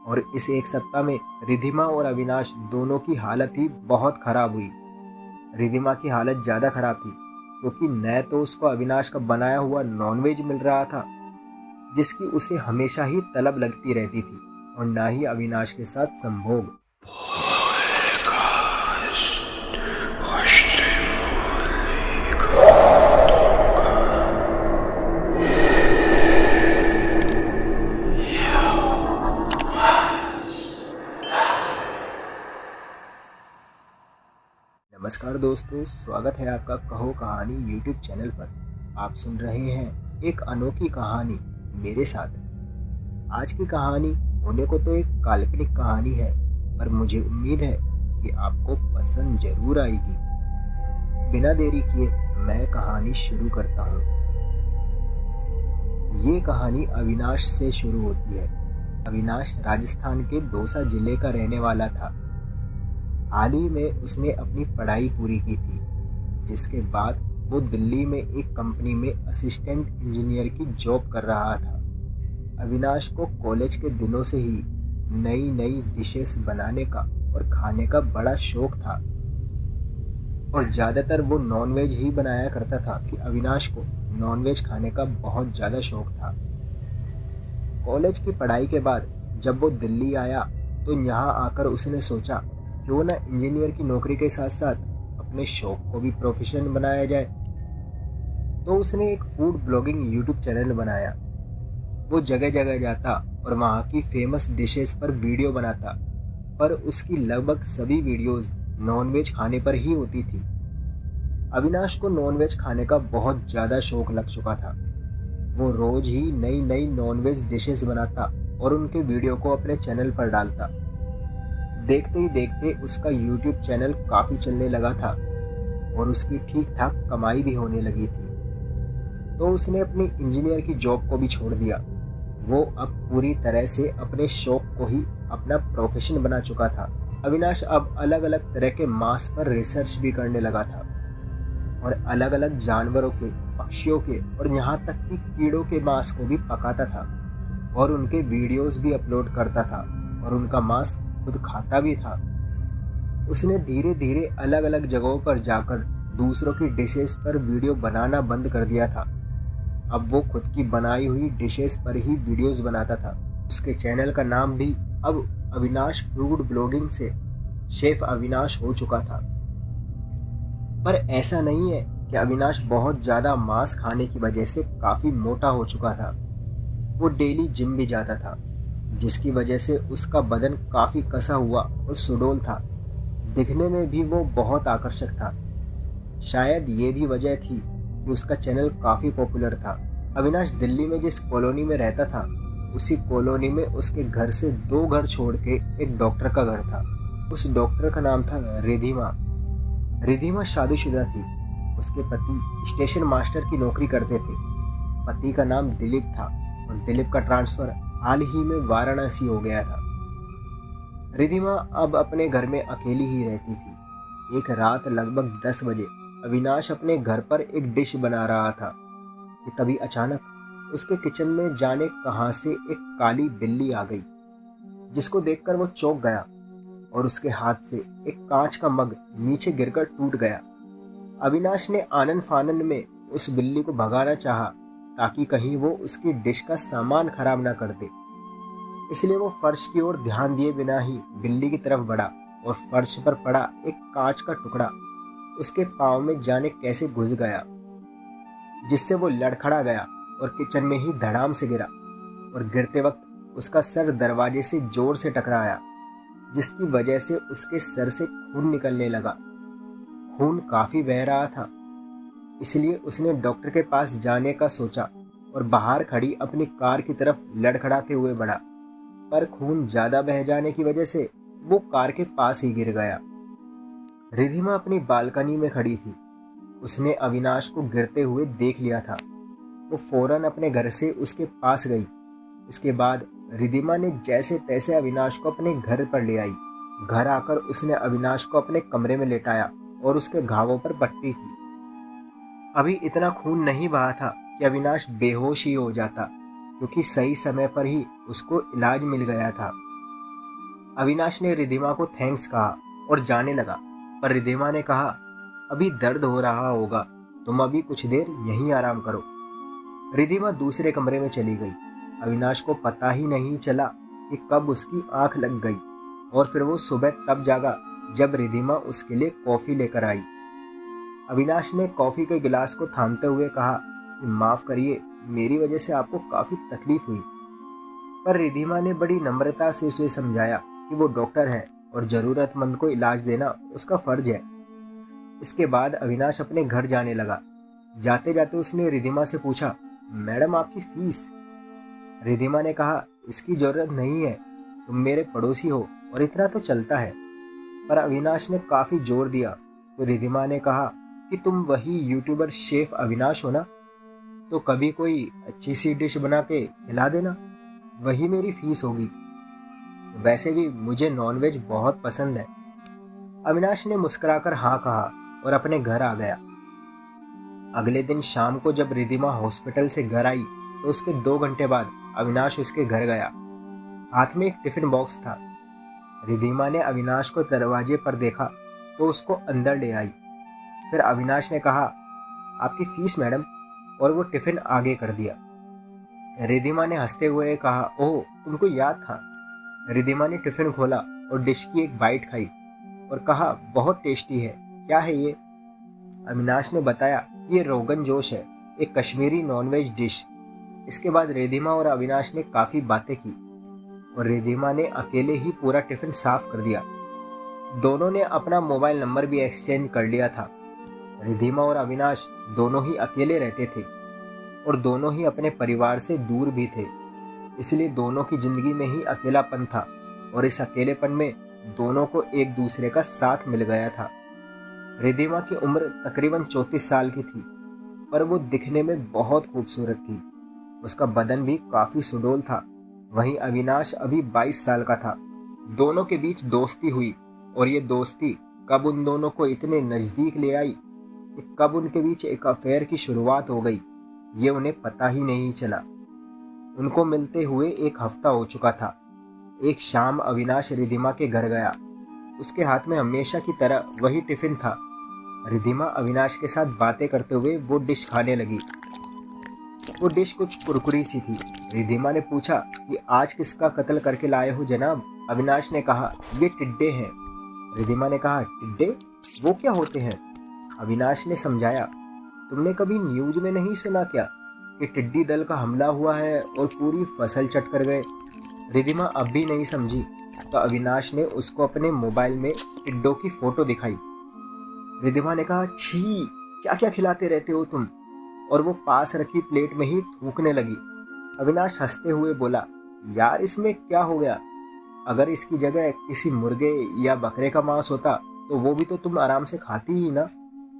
और इस एक सप्ताह में रिधिमा और अविनाश दोनों की हालत ही बहुत खराब हुई। रिधिमा की हालत ज़्यादा खराब थी क्योंकि न तो उसको अविनाश का बनाया हुआ नॉनवेज मिल रहा था, जिसकी उसे हमेशा ही तलब लगती रहती थी, और ना ही अविनाश के साथ संभोग। नमस्कार दोस्तों, स्वागत है आपका कहो कहानी यूट्यूब चैनल पर। आप सुन रहे हैं एक अनोखी कहानी मेरे साथ। आज की कहानी होने को तो एक काल्पनिक कहानी है, पर मुझे उम्मीद है कि आपको पसंद जरूर आएगी। बिना देरी किए मैं कहानी शुरू करता हूँ। ये कहानी अविनाश से शुरू होती है। अविनाश राजस्थान के दौसा जिले का रहने वाला था। हाल ही में उसने अपनी पढ़ाई पूरी की थी, जिसके बाद वो दिल्ली में एक कंपनी में असिस्टेंट इंजीनियर की जॉब कर रहा था। अविनाश को कॉलेज के दिनों से ही नई नई डिशेस बनाने का और खाने का बड़ा शौक था, और ज़्यादातर वो नॉनवेज ही बनाया करता था कि अविनाश को नॉनवेज खाने का बहुत ज़्यादा शौक था। कॉलेज की पढ़ाई के बाद जब वो दिल्ली आया तो यहाँ आकर उसने सोचा क्यों ना इंजीनियर की नौकरी के साथ साथ अपने शौक को भी प्रोफेशन बनाया जाए। तो उसने एक फूड ब्लॉगिंग यूट्यूब चैनल बनाया। वो जगह जगह जाता और वहाँ की फेमस डिशेस पर वीडियो बनाता, पर उसकी लगभग सभी वीडियोस नॉनवेज खाने पर ही होती थी। अविनाश को नॉनवेज खाने का बहुत ज़्यादा शौक लग चुका था। वो रोज ही नई नई नॉनवेज डिशेस बनाता और उनके वीडियो को अपने चैनल पर डालता। देखते ही देखते उसका यूट्यूब चैनल काफ़ी चलने लगा था और उसकी ठीक ठाक कमाई भी होने लगी थी। तो उसने अपनी इंजीनियर की जॉब को भी छोड़ दिया। वो अब पूरी तरह से अपने शौक को ही अपना प्रोफेशन बना चुका था। अविनाश अब अलग अलग तरह के मांस पर रिसर्च भी करने लगा था और अलग अलग जानवरों के, पक्षियों के और यहाँ तक कि कीड़ों के मांस को भी पकाता था और उनके वीडियोस भी अपलोड करता था और उनका मांस खुद खाता भी था। उसने धीरे धीरे अलग अलग जगहों पर जाकर दूसरों की डिशेस पर वीडियो बनाना बंद कर दिया था। अब वो खुद की बनाई हुई डिशेस पर ही वीडियोस बनाता था। उसके चैनल का नाम भी अब अविनाश फूड ब्लॉगिंग से शेफ अविनाश हो चुका था। पर ऐसा नहीं है कि अविनाश बहुत ज़्यादा मांस खाने की वजह से काफ़ी मोटा हो चुका था। वो डेली जिम भी जाता था, जिसकी वजह से उसका बदन काफ़ी कसा हुआ और सुडौल था। दिखने में भी वो बहुत आकर्षक था। शायद ये भी वजह थी कि उसका चैनल काफ़ी पॉपुलर था। अविनाश दिल्ली में जिस कॉलोनी में रहता था, उसी कॉलोनी में उसके घर से 2 घर छोड़ के एक डॉक्टर का घर था। उस डॉक्टर का नाम था रिधिमा। रिधिमा शादीशुदा थी। उसके पति स्टेशन मास्टर की नौकरी करते थे। पति का नाम दिलीप था और दिलीप का ट्रांसफ़र हाल ही में वाराणसी हो गया था। रिधिमा अब अपने घर में अकेली ही रहती थी। एक रात लगभग 10 बजे अविनाश अपने घर पर एक डिश बना रहा था कि तभी अचानक उसके किचन में जाने कहां से एक काली बिल्ली आ गई, जिसको देखकर वो चौंक गया और उसके हाथ से एक कांच का मग नीचे गिरकर टूट गया। अविनाश ने आनन फानन में उस बिल्ली को भगाना चाहा ताकि कहीं वो उसकी डिश का सामान खराब ना कर दे। इसलिए वो फर्श की ओर ध्यान दिए बिना ही बिल्ली की तरफ बढ़ा और फर्श पर पड़ा एक कांच का टुकड़ा उसके पांव में जाने कैसे घुस गया, जिससे वो लड़खड़ा गया और किचन में ही धड़ाम से गिरा और गिरते वक्त उसका सर दरवाजे से जोर से टकराया, जिसकी वजह से उसके सर से खून निकलने लगा। खून काफ़ी बह रहा था, इसलिए उसने डॉक्टर के पास जाने का सोचा और बाहर खड़ी अपनी कार की तरफ लड़खड़ाते हुए बढ़ा, पर खून ज़्यादा बह जाने की वजह से वो कार के पास ही गिर गया। रिधिमा अपनी बालकनी में खड़ी थी। उसने अविनाश को गिरते हुए देख लिया था। वो फौरन अपने घर से उसके पास गई। इसके बाद रिधिमा ने जैसे तैसे अविनाश को अपने घर पर ले आई। घर आकर उसने अविनाश को अपने कमरे में लेटाया और उसके घावों पर पट्टी की। अभी इतना खून नहीं बहा था कि अविनाश बेहोश ही हो जाता, क्योंकि सही समय पर ही उसको इलाज मिल गया था। अविनाश ने रिधिमा को थैंक्स कहा और जाने लगा, पर रिधिमा ने कहा, अभी दर्द हो रहा होगा, तुम अभी कुछ देर यहीं आराम करो। रिधिमा दूसरे कमरे में चली गई। अविनाश को पता ही नहीं चला कि कब उसकी आंख लग गई और फिर वो सुबह तब जागा जब रिधिमा उसके लिए कॉफी लेकर आई। अविनाश ने कॉफी के गिलास को थामते हुए कहा कि माफ करिए, मेरी वजह से आपको काफी तकलीफ हुई। पर रिधिमा ने बड़ी नम्रता से उसे समझाया कि वो डॉक्टर है और जरूरतमंद को इलाज देना उसका फर्ज है। इसके बाद अविनाश अपने घर जाने लगा। जाते जाते उसने रिधिमा से पूछा, मैडम आपकी फीस? रिधिमा ने कहा, इसकी जरूरत नहीं है, तुम मेरे पड़ोसी हो और इतना तो चलता है। पर अविनाश ने काफी जोर दिया तो रिधिमा ने कहा कि तुम वही यूट्यूबर शेफ अविनाश हो ना, तो कभी कोई अच्छी सी डिश बना के खिला देना, वही मेरी फीस होगी। वैसे भी मुझे नॉनवेज बहुत पसंद है। अविनाश ने मुस्कुराकर हाँ कहा और अपने घर आ गया। अगले दिन शाम को जब रिधिमा हॉस्पिटल से घर आई तो उसके 2 घंटे बाद अविनाश उसके घर गया। हाथ में एक टिफिन बॉक्स था। रिधिमा ने अविनाश को दरवाजे पर देखा तो उसको अंदर ले आई। फिर अविनाश ने कहा, आपकी फीस मैडम, और वो टिफिन आगे कर दिया। रिधिमा ने हंसते हुए कहा, ओह तुमको याद था। रिधिमा ने टिफिन खोला और डिश की एक बाइट खाई और कहा, बहुत टेस्टी है, क्या है ये? अविनाश ने बताया, ये रोगन जोश है, एक कश्मीरी नॉनवेज डिश। इसके बाद रिधिमा और अविनाश ने काफ़ी बातें की और रिधिमा ने अकेले ही पूरा टिफिन साफ कर दिया। दोनों ने अपना मोबाइल नंबर भी एक्सचेंज कर लिया था। रिधिमा और अविनाश दोनों ही अकेले रहते थे और दोनों ही अपने परिवार से दूर भी थे, इसलिए दोनों की जिंदगी में ही अकेलापन था और इस अकेलेपन में दोनों को एक दूसरे का साथ मिल गया था। रिधिमा की उम्र तकरीबन 34 साल की थी, पर वो दिखने में बहुत खूबसूरत थी। उसका बदन भी काफ़ी सुडौल था। वहीं अविनाश अभी 22 साल का था। दोनों के बीच दोस्ती हुई और ये दोस्ती कब उन दोनों को इतने नज़दीक ले आई कि कब उनके बीच एक अफेयर की शुरुआत हो गई, ये उन्हें पता ही नहीं चला। उनको मिलते हुए 1 हफ्ता हो चुका था। एक शाम अविनाश रिधिमा के घर गया। उसके हाथ में हमेशा की तरह वही टिफिन था। रिधिमा अविनाश के साथ बातें करते हुए वो डिश खाने लगी। वो डिश कुछ कुरकुरी सी थी। रिधिमा ने पूछा कि आज किसका कत्ल करके लाए हो जनाब? अविनाश ने कहा, ये टिड्डे हैं। रिधिमा ने कहा, टिड्डे? वो क्या होते हैं? अविनाश ने समझाया, तुमने कभी न्यूज में नहीं सुना क्या कि टिड्डी दल का हमला हुआ है और पूरी फसल चट कर गए? रिधिमा अब भी नहीं समझी तो अविनाश ने उसको अपने मोबाइल में टिड्डों की फोटो दिखाई। रिधिमा ने कहा, छी, क्या क्या खिलाते रहते हो तुम? और वो पास रखी प्लेट में ही थूकने लगी। अविनाश हंसते हुए बोला, यार इसमें क्या हो गया? अगर इसकी जगह किसी मुर्गे या बकरे का मांस होता तो वो भी तो तुम आराम से खाती ही ना।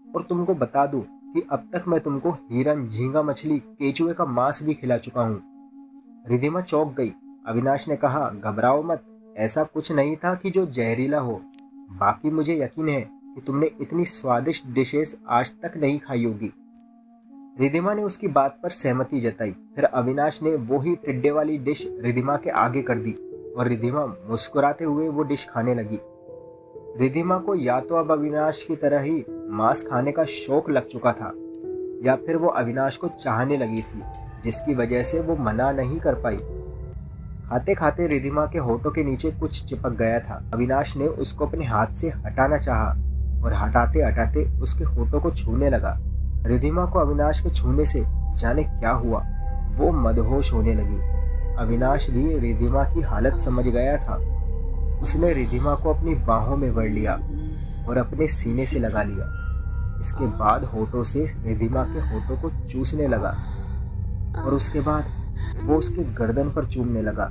और तुमको बता दूं कि अब तक मैं तुमको हिरन, झींगा मछली, केचुए का मांस भी खिला चुका हूँ। रिधिमा चौंक गई। अविनाश ने कहा, घबराओ मत, ऐसा कुछ नहीं था कि जो जहरीला हो। बाकी मुझे यकीन है कि तुमने इतनी स्वादिष्ट डिशेस आज तक नहीं खाई होगी। रिधिमा ने उसकी बात पर सहमति जताई। फिर अविनाश ने वो ही टिड्डे वाली डिश रिधिमा के आगे कर दी और रिधिमा मुस्कुराते हुए वो डिश खाने लगी। रिधिमा को या तो अब अविनाश की तरह ही मांस खाने का शौक लग चुका था या फिर वो अविनाश को चाहने लगी थी, जिसकी वजह से वो मना नहीं कर पाई। खाते खाते रिधिमा के होठों के नीचे कुछ चिपक गया था। अविनाश ने उसको अपने हाथ से हटाना चाहा और हटाते हटाते उसके होठों को छूने लगा। रिधिमा को अविनाश के छूने से जाने क्या हुआ, वो मदहोश होने लगी। अविनाश भी रिधिमा की हालत समझ गया था। उसने रिधिमा को अपनी बाहों में भर लिया और अपने सीने से लगा लिया। इसके बाद होठों से रिधिमा के होठों को चूसने लगा और उसके बाद वो उसके गर्दन पर चूमने लगा।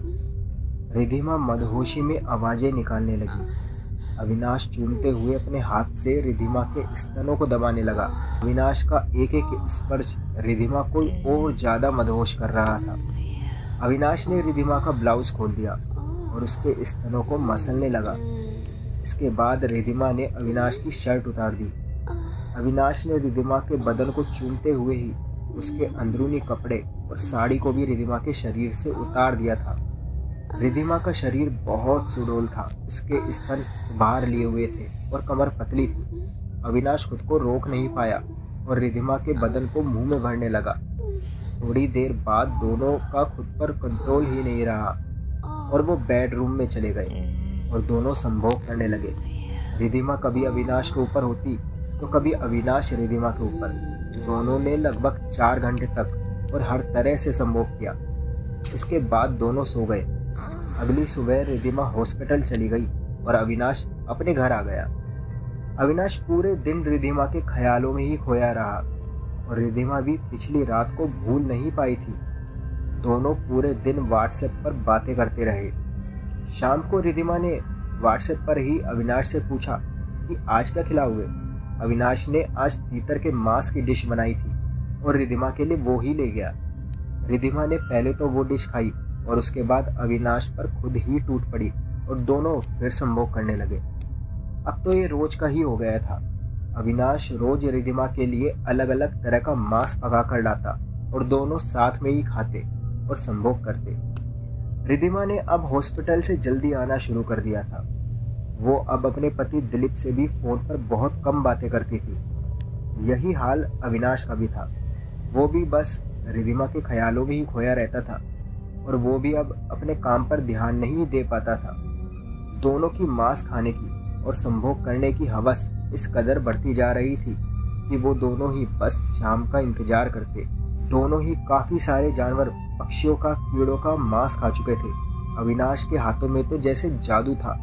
रिधिमा मदहोशी में आवाजें निकालने लगी। अविनाश चूमते हुए अपने हाथ से रिधिमा के स्तनों को दबाने लगा। अविनाश का एक एक स्पर्श रिधिमा को और ज्यादा मदहोश कर रहा था। अविनाश ने रिधिमा का ब्लाउज खोल दिया और उसके स्तनों को मसलने लगा। इसके बाद रिधिमा ने अविनाश की शर्ट उतार दी। अविनाश ने रिधिमा के बदन को चूमते हुए ही उसके अंदरूनी कपड़े और साड़ी को भी रिधिमा के शरीर से उतार दिया था। रिधिमा का शरीर बहुत सुडौल था, उसके स्तन बाहर लिए हुए थे और कमर पतली थी। अविनाश खुद को रोक नहीं पाया और रिधिमा के बदन को मुंह में भरने लगा। थोड़ी देर बाद दोनों का खुद पर कंट्रोल ही नहीं रहा और वो बेडरूम में चले गए और दोनों संभोग करने लगे। रिधिमा कभी अविनाश के ऊपर होती तो कभी अविनाश रिधिमा के ऊपर। दोनों ने लगभग 4 घंटे तक और हर तरह से संभोग किया। इसके बाद दोनों सो गए। अगली सुबह रिधिमा हॉस्पिटल चली गई और अविनाश अपने घर आ गया। अविनाश पूरे दिन रिधिमा के ख्यालों में ही खोया रहा और रिधिमा भी पिछली रात को भूल नहीं पाई थी। दोनों पूरे दिन व्हाट्सएप पर बातें करते रहे। शाम को रिधिमा ने व्हाट्सएप पर ही अविनाश से पूछा कि आज क्या खिलाओगे। अविनाश ने आज तीतर के मांस की डिश बनाई थी और रिधिमा के लिए वो ही ले गया। रिधिमा ने पहले तो वो डिश खाई और उसके बाद अविनाश पर खुद ही टूट पड़ी और दोनों फिर संभोग करने लगे। अब तो ये रोज का ही हो गया था। अविनाश रोज रिधिमा के लिए अलग अलग तरह का मांस पका कर लाता और दोनों साथ में ही खाते और संभोग करते। रिधिमा ने अब हॉस्पिटल से जल्दी आना शुरू कर दिया था। वो अब अपने पति दिलीप से भी फोन पर बहुत कम बातें करती थी। यही हाल अविनाश का भी था। वो भी बस रिधिमा के ख्यालों में ही खोया रहता था और वो भी अब अपने काम पर ध्यान नहीं दे पाता था। दोनों की मांस खाने की और संभोग करने की हवस इस कदर बढ़ती जा रही थी कि वो दोनों ही बस शाम का इंतजार करते। दोनों ही काफी सारे जानवर, पक्षियों का, कीड़ों का मांस खा चुके थे। अविनाश के हाथों में तो जैसे जादू था।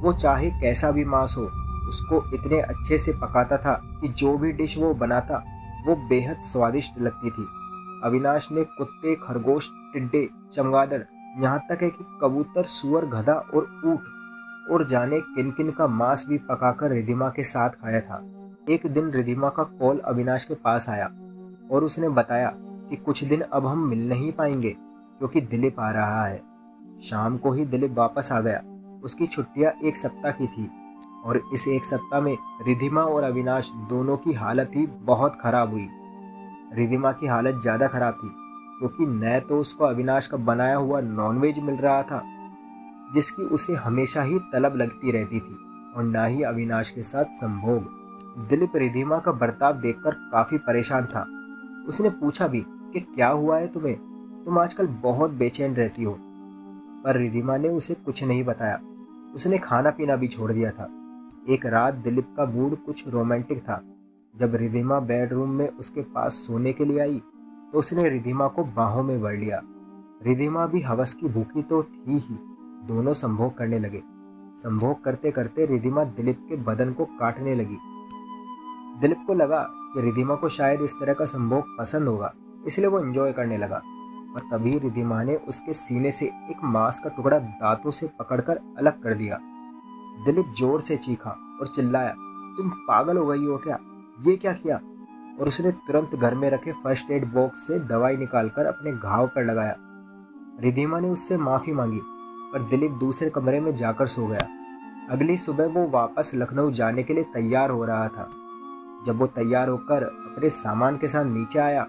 वो चाहे कैसा भी मांस हो उसको इतने अच्छे से पकाता था कि जो भी डिश वो बनाता वो बेहद स्वादिष्ट लगती थी। अविनाश ने कुत्ते, खरगोश, टिड्डे, चमगादड़, यहाँ तक है कि कबूतर, सुअर, गधा और ऊंट और जाने किन किन का मांस भी पकाकर रिधिमा के साथ खाया था। एक दिन रिधिमा का कॉल अविनाश के पास आया और उसने बताया कि कुछ दिन अब हम मिल नहीं पाएंगे क्योंकि दिलीप आ रहा है। शाम को ही दिलीप वापस आ गया। उसकी छुट्टियां 1 सप्ताह की थी और इस 1 सप्ताह में रिधिमा और अविनाश दोनों की हालत ही बहुत खराब हुई। रिधिमा की हालत ज़्यादा खराब थी क्योंकि न तो उसको अविनाश का बनाया हुआ नॉनवेज मिल रहा था जिसकी उसे हमेशा ही तलब लगती रहती थी और ना ही अविनाश के साथ संभोग। दिलीप रिधिमा का बर्ताव देखकर काफी परेशान था। उसने पूछा भी कि क्या हुआ है तुम्हें, तुम आजकल बहुत बेचैन रहती हो। पर रिधिमा ने उसे कुछ नहीं बताया। उसने खाना पीना भी छोड़ दिया था। एक रात दिलीप का मूड कुछ रोमांटिक था। जब रिधिमा बेडरूम में उसके पास सोने के लिए आई तो उसने रिधिमा को बाहों में भर लिया। रिधिमा भी हवस की भूखी तो थी ही। दोनों संभोग करने लगे। संभोग करते करते रिधिमा दिलीप के बदन को काटने लगी। दिलीप को लगा कि रिधिमा को शायद इस तरह का संभोग पसंद होगा, इसलिए वो एंजॉय करने लगा। और तभी रिधिमा ने उसके सीने से एक मांस का टुकड़ा दांतों से पकड़कर अलग कर दिया। दिलीप जोर से चीखा और चिल्लाया, तुम पागल हो गई हो क्या, ये क्या किया। और उसने तुरंत घर में रखे फर्स्ट एड बॉक्स से दवाई निकालकर अपने घाव पर लगाया। रिधिमा ने उससे माफी मांगी पर दिलीप दूसरे कमरे में जाकर सो गया। अगली सुबह वो वापस लखनऊ जाने के लिए तैयार हो रहा था। जब वो तैयार होकर अपने सामान के साथ नीचे आया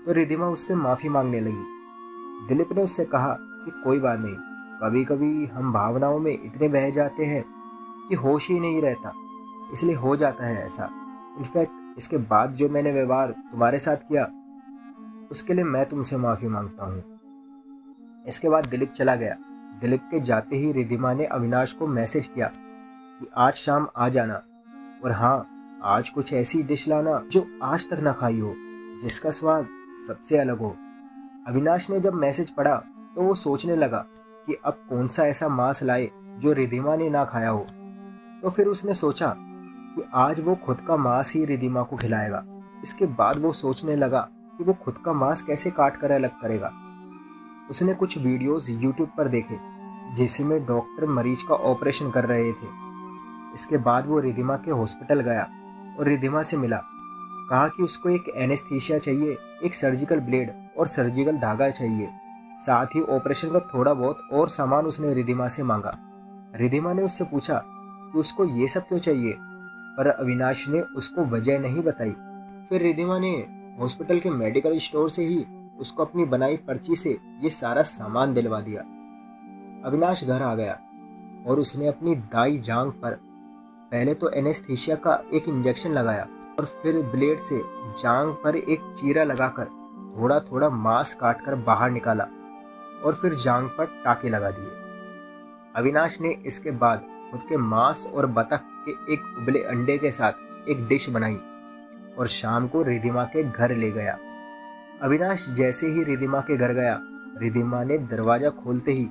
तो रिधिमा उससे माफी मांगने लगी। दिलीप ने उससे कहा कि कोई बात नहीं, कभी कभी हम भावनाओं में इतने बह जाते हैं कि होश ही नहीं रहता, इसलिए हो जाता है ऐसा। इनफैक्ट इसके बाद जो मैंने व्यवहार तुम्हारे साथ किया उसके लिए मैं तुमसे माफी मांगता हूँ। इसके बाद दिलीप चला गया। दिलीप के जाते ही रिधिमा ने अविनाश को मैसेज किया कि आज शाम आ जाना और हाँ, आज कुछ ऐसी डिश लाना जो आज तक ना खाई हो, जिसका स्वाद सबसे अलग हो। अविनाश ने जब मैसेज पढ़ा तो वो सोचने लगा कि अब कौन सा ऐसा मांस लाए जो रिधिमा ने ना खाया हो। तो फिर उसने सोचा कि आज वो खुद का मांस ही रिधिमा को खिलाएगा। इसके बाद वो सोचने लगा कि वो खुद का मांस कैसे काट कर अलग करेगा। उसने कुछ वीडियोस यूट्यूब पर देखे जिसमें डॉक्टर मरीज का ऑपरेशन कर रहे थे। इसके बाद वो रिधिमा के हॉस्पिटल गया और रिधिमा से मिला। कहा कि उसको एक एनेस्थीसिया चाहिए, एक सर्जिकल ब्लेड और सर्जिकल धागा चाहिए। साथ ही ऑपरेशन का थोड़ा बहुत और सामान उसने रिधिमा से मांगा। रिधिमा ने उससे पूछा कि उसको ये सब क्यों चाहिए, पर अविनाश ने उसको वजह नहीं बताई। फिर रिधिमा ने हॉस्पिटल के मेडिकल स्टोर से ही उसको अपनी बनाई पर्ची से ये सारा सामान दिलवा दिया। अविनाश घर आ गया और उसने अपनी दाई जांघ पर पहले तो एनेस्थीसिया का एक इंजेक्शन लगाया और फिर ब्लेड से जांघ पर एक चीरा लगाकर थोड़ा थोड़ा मांस काटकर बाहर निकाला और फिर जांघ पर टाके लगा दिए। अविनाश ने इसके बाद खुद के मांस और बतख के एक उबले अंडे के साथ एक डिश बनाई और शाम को रिधिमा के घर ले गया। अविनाश जैसे ही रिधिमा के घर गया, रिधिमा ने दरवाजा खोलते ही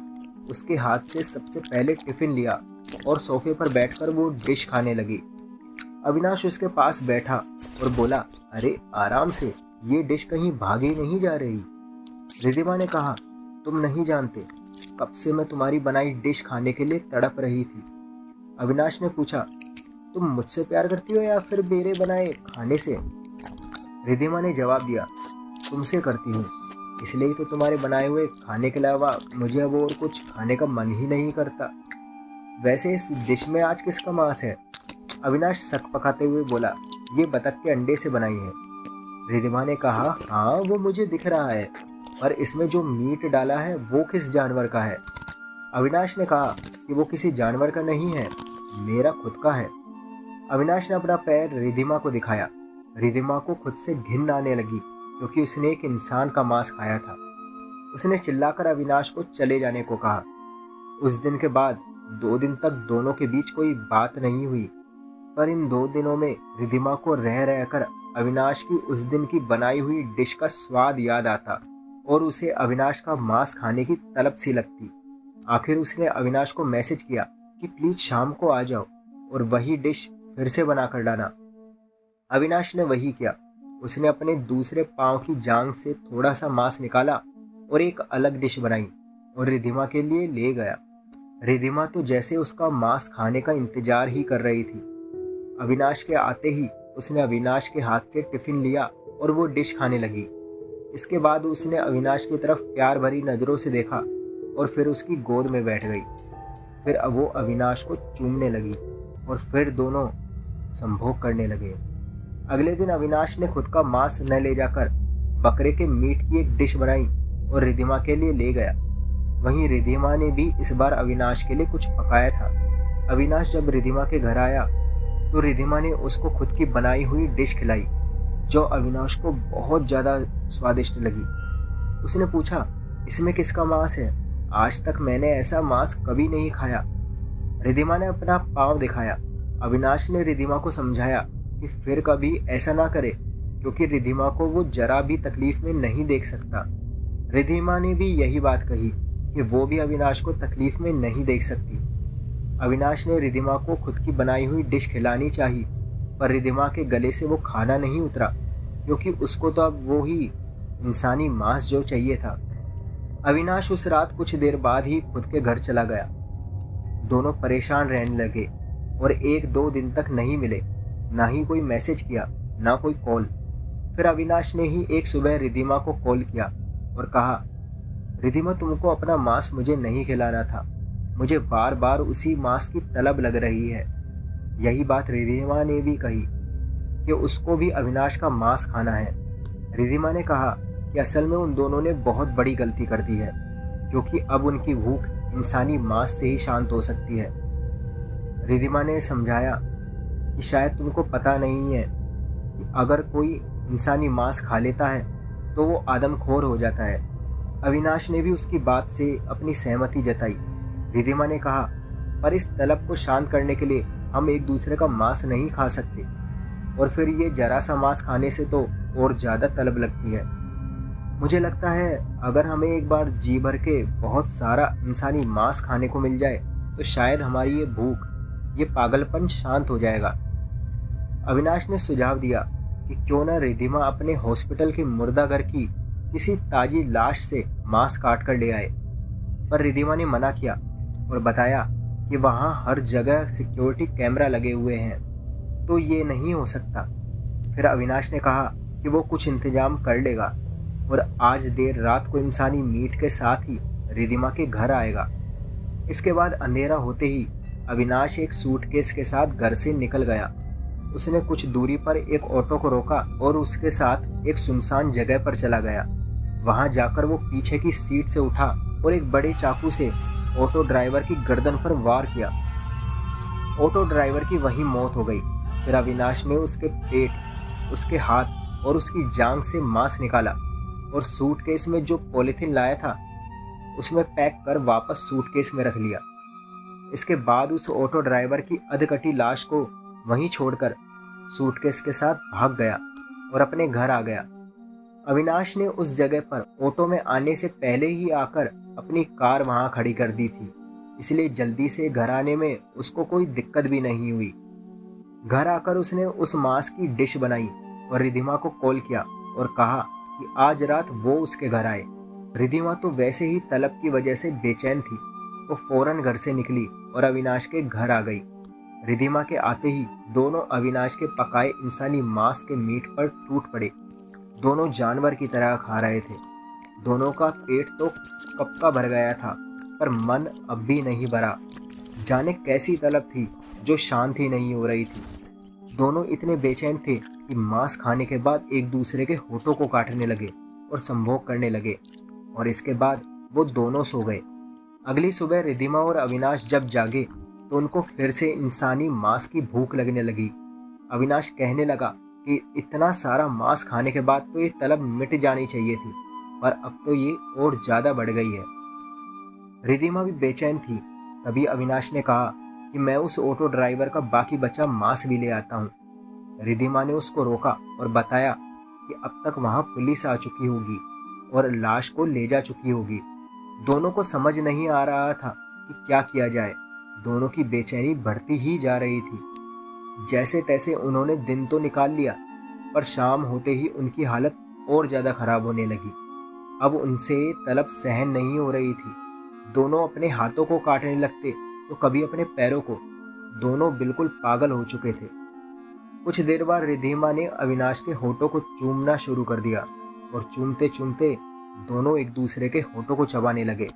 उसके हाथ से सबसे पहले टिफिन लिया और सोफे पर बैठकर वो डिश खाने लगी। अविनाश उसके पास बैठा और बोला, अरे आराम से, ये डिश कहीं भागी नहीं जा रही। रिधिमा ने कहा, तुम नहीं जानते, कब से मैं तुम्हारी बनाई डिश खाने के लिए तड़प रही थी। अविनाश ने पूछा, तुम मुझसे प्यार करती हो या फिर मेरे बनाए खाने से? रिधिमा ने जवाब दिया, तुमसे करती हूँ, इसलिए तो तुम्हारे बनाए हुए खाने के अलावा मुझे अब और कुछ खाने का मन ही नहीं करता। वैसे इस डिश में आज किसका मांस है? अविनाश शक पकाते हुए बोला, ये बतख के अंडे से बनाई है। रिधिमा ने कहा, हाँ वो मुझे दिख रहा है, पर इसमें जो मीट डाला है वो किस जानवर का है? अविनाश ने कहा कि वो किसी जानवर का नहीं है, मेरा खुद का है। अविनाश ने अपना पैर रिधिमा को दिखाया। रिधिमा को खुद से घिन आने लगी क्योंकि उसने एक इंसान का मांस खाया था। उसने चिल्लाकर अविनाश को चले जाने को कहा। उस दिन के बाद 2 दिन तक दोनों के बीच कोई बात नहीं हुई, पर इन 2 दिनों में रिधिमा को रह रहकर अविनाश की उस दिन की बनाई हुई डिश का स्वाद याद आता और उसे अविनाश का मांस खाने की तलब सी लगती। आखिर उसने अविनाश को मैसेज किया कि प्लीज शाम को आ जाओ और वही डिश फिर से बना कर लाना। अविनाश ने वही किया। उसने अपने दूसरे पांव की जांघ से थोड़ा सा मांस निकाला और एक अलग डिश बनाई और रिधिमा के लिए ले गया। रिधिमा तो जैसे उसका मांस खाने का इंतजार ही कर रही थी। अविनाश के आते ही उसने अविनाश के हाथ से टिफिन लिया और वो डिश खाने लगी। इसके बाद उसने अविनाश की तरफ प्यार भरी नज़रों से देखा और फिर उसकी गोद में बैठ गई। फिर अब वो अविनाश को चूमने लगी और फिर दोनों संभोग करने लगे। अगले दिन अविनाश ने खुद का मांस न ले जाकर बकरे के मीट की एक डिश बनाई और रिधिमा के लिए ले गया। वहीं रिधिमा ने भी इस बार अविनाश के लिए कुछ पकाया था। अविनाश जब रिधिमा के घर आया तो रिधिमा ने उसको खुद की बनाई हुई डिश खिलाई जो अविनाश को बहुत ज़्यादा स्वादिष्ट लगी। उसने पूछा, इसमें किसका मांस है? आज तक मैंने ऐसा मांस कभी नहीं खाया। रिधिमा ने अपना पाँव दिखाया। अविनाश ने रिधिमा को समझाया कि फिर कभी ऐसा ना करे क्योंकि रिधिमा को वो जरा भी तकलीफ में नहीं देख सकता। रिधिमा ने भी यही बात कही कि वो भी अविनाश को तकलीफ में नहीं देख सकती। अविनाश ने रिधिमा को खुद की बनाई हुई डिश खिलानी चाहिए, पर रिधिमा के गले से वो खाना नहीं उतरा क्योंकि उसको तो अब वो ही इंसानी मांस जो चाहिए था। अविनाश उस रात कुछ देर बाद ही खुद के घर चला गया। दोनों परेशान रहने लगे और 1-2 दिन तक नहीं मिले, ना ही कोई मैसेज किया, ना कोई कॉल। फिर अविनाश ने ही एक सुबह रिधिमा को कॉल किया और कहा, रिधिमा तुमको अपना मांस मुझे नहीं खिलाना था, मुझे बार बार उसी मांस की तलब लग रही है। यही बात रिधिमा ने भी कही कि उसको भी अविनाश का मांस खाना है। रिधिमा ने कहा कि असल में उन दोनों ने बहुत बड़ी गलती कर दी है क्योंकि अब उनकी भूख इंसानी मांस से ही शांत हो सकती है। रिधिमा ने समझाया कि शायद तुमको पता नहीं है कि अगर कोई इंसानी मांस खा लेता है तो वो आदमखोर हो जाता है। अविनाश ने भी उसकी बात से अपनी सहमति जताई। रिधिमा ने कहा, पर इस तलब को शांत करने के लिए हम एक दूसरे का मांस नहीं खा सकते और फिर ये जरा सा मांस खाने से तो और ज़्यादा तलब लगती है। मुझे लगता है अगर हमें एक बार जी भर के बहुत सारा इंसानी मांस खाने को मिल जाए तो शायद हमारी ये भूख, ये पागलपन शांत हो जाएगा। अविनाश ने सुझाव दिया कि क्यों न रिधिमा अपने हॉस्पिटल के मुर्दाघर की किसी ताजी लाश से मांस काट कर ले आए, पर रिधिमा ने मना किया और बताया कि वहाँ हर जगह सिक्योरिटी कैमरा लगे हुए हैं तो ये नहीं हो सकता। फिर अविनाश ने कहा कि वो कुछ इंतजाम कर लेगा और आज देर रात को इंसानी मीट के साथ ही रिधिमा के घर आएगा। इसके बाद अंधेरा होते ही अविनाश एक सूटकेस के साथ घर से निकल गया। उसने कुछ दूरी पर एक ऑटो को रोका और उसके साथ एक सुनसान जगह पर चला गया। वहां जाकर वो पीछे की सीट से उठा और एक बड़े चाकू से ऑटो ड्राइवर की गर्दन पर वार किया। ऑटो ड्राइवर की वहीं मौत हो गई। फिर अविनाश ने उसके पेट, उसके हाथ और उसकी जांघ से मांस निकाला और सूटकेस में जो पॉलिथीन लाया था उसमें पैक कर वापस सूटकेस में रख लिया। इसके बाद उस ऑटो ड्राइवर की अधकटी लाश को वहीं छोड़कर सूटकेस के साथ भाग गया और अपने घर आ गया। अविनाश ने उस जगह पर ऑटो में आने से पहले ही आकर अपनी कार वहां खड़ी कर दी थी, इसलिए जल्दी से घर आने में उसको कोई दिक्कत भी नहीं हुई। घर आकर उसने उस मांस की डिश बनाई और रिधिमा को कॉल किया और कहा कि आज रात वो उसके घर आए। रिधिमा तो वैसे ही तलब की वजह से बेचैन थी, वो फौरन घर से निकली और अविनाश के घर आ गई। रिधिमा के आते ही दोनों अविनाश के पकाए इंसानी मांस के मीट पर टूट पड़े। दोनों जानवर की तरह खा रहे थे। दोनों का पेट तो कब का भर गया था, पर मन अब भी नहीं भरा। जाने कैसी तलब थी जो शांत ही नहीं हो रही थी। दोनों इतने बेचैन थे कि मांस खाने के बाद एक दूसरे के होठों को काटने लगे और संभोग करने लगे, और इसके बाद वो दोनों सो गए। अगली सुबह रिधिमा और अविनाश जब जागे तो उनको फिर से इंसानी मांस की भूख लगने लगी। अविनाश कहने लगा कि इतना सारा मांस खाने के बाद तो ये तलब मिट जानी चाहिए थी, पर अब तो ये और ज़्यादा बढ़ गई है। रिधिमा भी बेचैन थी। तभी अविनाश ने कहा कि मैं उस ऑटो ड्राइवर का बाकी बचा मांस भी ले आता हूँ। रिधिमा ने उसको रोका और बताया कि अब तक वहाँ पुलिस आ चुकी होगी और लाश को ले जा चुकी होगी। दोनों को समझ नहीं आ रहा था कि क्या किया जाए। दोनों की बेचैनी बढ़ती ही जा रही थी। जैसे तैसे उन्होंने दिन तो निकाल लिया, पर शाम होते ही उनकी हालत और ज़्यादा खराब होने लगी। अब उनसे तलब सहन नहीं हो रही थी। दोनों अपने हाथों को काटने लगते तो कभी अपने पैरों को। दोनों बिल्कुल पागल हो चुके थे। कुछ देर बाद रिधिमा ने अविनाश के होठों को चूमना शुरू कर दिया और चूमते चूमते दोनों एक दूसरे के होठों को चबाने लगे।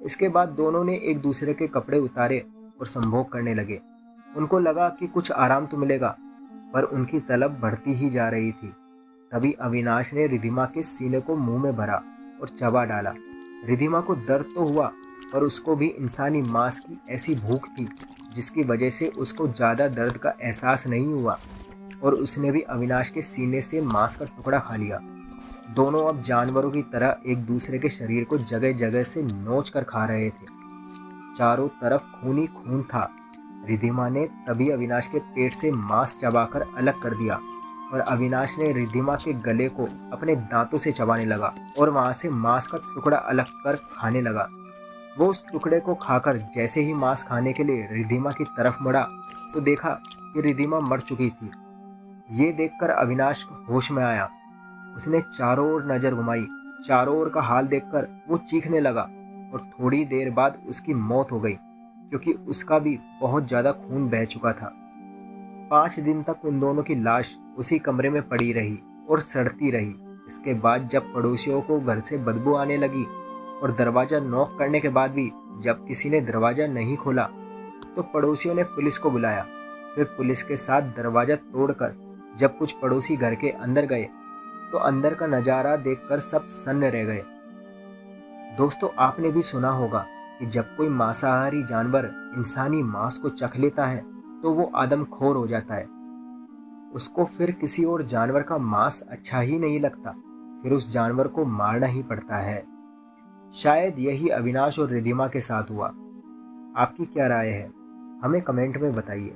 इसके बाद दोनों ने एक दूसरे के कपड़े उतारे और संभोग करने लगे। उनको लगा कि कुछ आराम तो मिलेगा, पर उनकी तलब बढ़ती ही जा रही थी। तभी अविनाश ने रिधिमा के सीने को मुंह में भरा और चबा डाला। रिधिमा को दर्द तो हुआ, पर उसको भी इंसानी मांस की ऐसी भूख थी जिसकी वजह से उसको ज़्यादा दर्द का एहसास नहीं हुआ, और उसने भी अविनाश के सीने से मांस का टुकड़ा खा लिया। दोनों अब जानवरों की तरह एक दूसरे के शरीर को जगह जगह से नोच कर खा रहे थे। चारों तरफ खून ही खून था। रिधिमा ने तभी अविनाश के पेट से मांस चबाकर अलग कर दिया और अविनाश ने रिधिमा के गले को अपने दांतों से चबाने लगा और वहां से मांस का टुकड़ा अलग कर खाने लगा। वो उस टुकड़े को खाकर जैसे ही मांस खाने के लिए रिधिमा की तरफ मुड़ा तो देखा कि रिधिमा मर चुकी थी। ये देखकर अविनाश होश में आया। उसने चारों ओर नजर घुमाई। चारों ओर का हाल देखकर वो चीखने लगा और थोड़ी देर बाद उसकी मौत हो गई, क्योंकि उसका भी बहुत ज़्यादा खून बह चुका था। 5 दिन तक उन दोनों की लाश उसी कमरे में पड़ी रही और सड़ती रही। इसके बाद जब पड़ोसियों को घर से बदबू आने लगी और दरवाज़ा नॉक करने के बाद भी जब किसी ने दरवाज़ा नहीं खोला तो पड़ोसियों ने पुलिस को बुलाया। फिर पुलिस के साथ दरवाज़ा तोड़कर जब कुछ पड़ोसी घर के अंदर गए तो अंदर का नज़ारा देखकर सब सन्न रह गए। दोस्तों, आपने भी सुना होगा कि जब कोई मांसाहारी जानवर इंसानी मांस को चख लेता है तो वो आदमखोर हो जाता है। उसको फिर किसी और जानवर का मांस अच्छा ही नहीं लगता, फिर उस जानवर को मारना ही पड़ता है। शायद यही अविनाश और रिधिमा के साथ हुआ। आपकी क्या राय है? हमें कमेंट में बताइए।